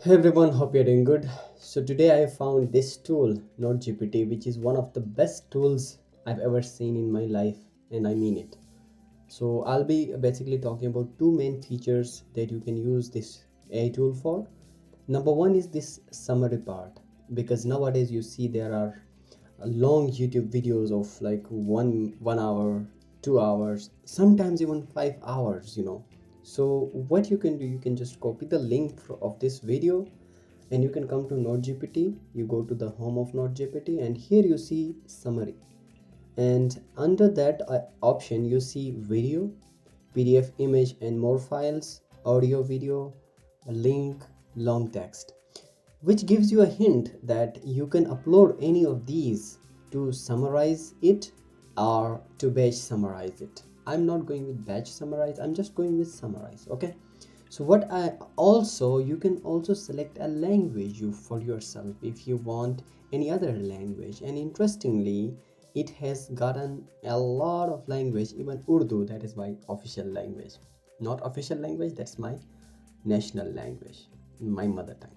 Hey everyone, hope you're doing good. So today I found this tool, NoteGPT, which is one of the best tools I've ever seen in my life, and I mean it. So I'll be basically talking about two main features that you can use this AI tool for. Number one is this summary part, because nowadays you see there are long YouTube videos of like one hour, 2 hours, sometimes even 5 hours. So what you can do, you can just copy the link of this video and you can come to NoteGPT. You go to the home of NoteGPT and here you see summary, and under that option you see video, PDF, image and more files, audio, video, a link, long text, which gives you a hint that you can upload any of these to summarize it or to batch summarize it. I'm not going with batch summarize, I'm just going with summarize. Okay, so what I also, you can also select a language for yourself if you want any other language, and interestingly it has gotten a lot of language, even Urdu, that is my official language. Not official language, that's my national language, my mother tongue.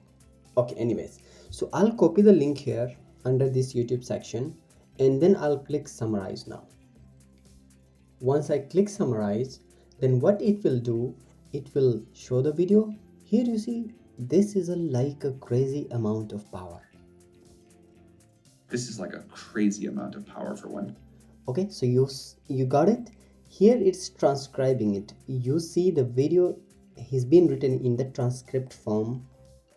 Okay, anyways, so I'll copy the link here under this YouTube section and then I'll click summarize now. Once I click summarize, then what it will do, it will show the video. Here you see, this is like a crazy amount of power. This is like a crazy amount of power for one. Okay, so you got it. Here it's transcribing it. You see the video has been written in the transcript form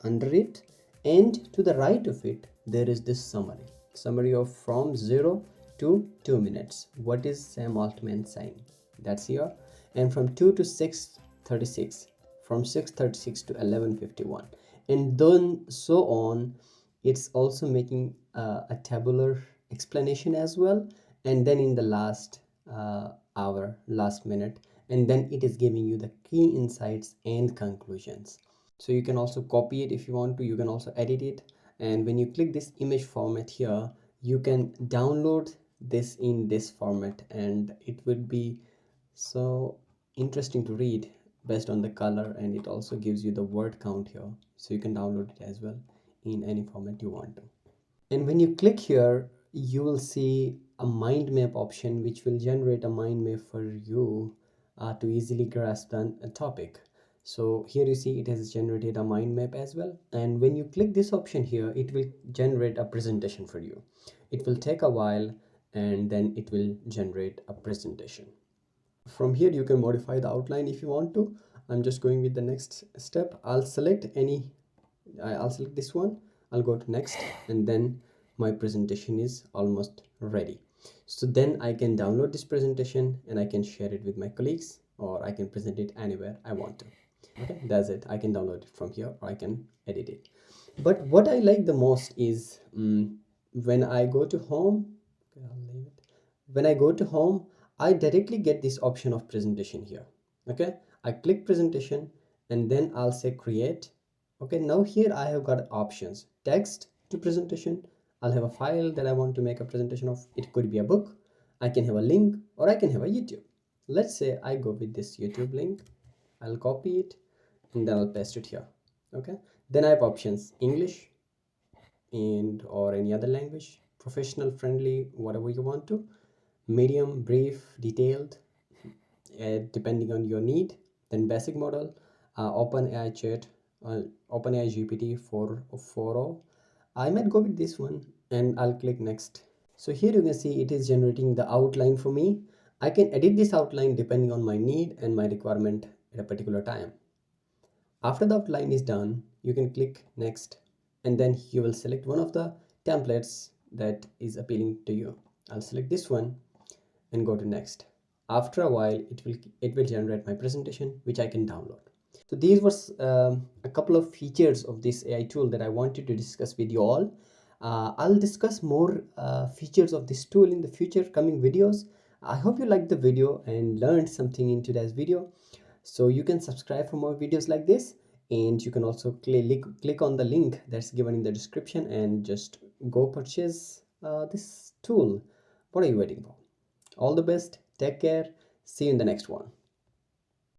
under it, and to the right of it there is this summary of from 0 to 2 minutes. What is Sam Altman saying? That's here. And from 2 to 6:36, from 6:36 to 11:51, and then so on. It's also making a tabular explanation as well, and then in the last hour, last minute, and then it is giving you the key insights and conclusions. So you can also copy it if you want to, you can also edit it, and when you click this image format here, you can download this in this format, and it would be so interesting to read based on the color, and it also gives you the word count here, so you can download it as well in any format you want to. And when you click here, you will see a mind map option, which will generate a mind map for you to easily grasp a topic. So here you see it has generated a mind map as well, and when you click this option here, it will generate a presentation for you. It will take a while and then it will generate a presentation. From here you can modify the outline if you want to. I'm just going with the next step. I'll select this one, I'll go to next, and then my presentation is almost ready. So then I can download this presentation and I can share it with my colleagues, or I can present it anywhere I want to. Okay, that's it. I can download it from here or I can edit it. But what I like the most is when I go to home, okay, I'll leave it. When I go to home, I directly get this option of presentation here. Okay, I click presentation and then I'll say create. Okay, now here I have got options: text to presentation. I'll have a file that I want to make a presentation of. It could be a book, I can have a link, or I can have a YouTube. Let's say I go with this YouTube link. I'll copy it and then I'll paste it here. Okay, then I have options: English and or any other language, professional, friendly, whatever you want to, medium, brief, detailed, depending on your need. Then basic model, OpenAI chat, OpenAI GPT 4.0. I might go with this one and I'll click next. So here you can see it is generating the outline for me. I can edit this outline depending on my need and my requirement at a particular time. After the outline is done, you can click next, and then you will select one of the templates that is appealing to you. I'll select this one and go to next. After a while, it will generate my presentation, which I can download. So these was a couple of features of this AI tool that I wanted to discuss with you all. I'll discuss more features of this tool in the future coming videos. I hope you liked the video and learned something in today's video. So you can subscribe for more videos like this, and you can also click on the link that's given in the description and just go purchase this tool. What are you waiting for? All the best, take care, see you in the next one.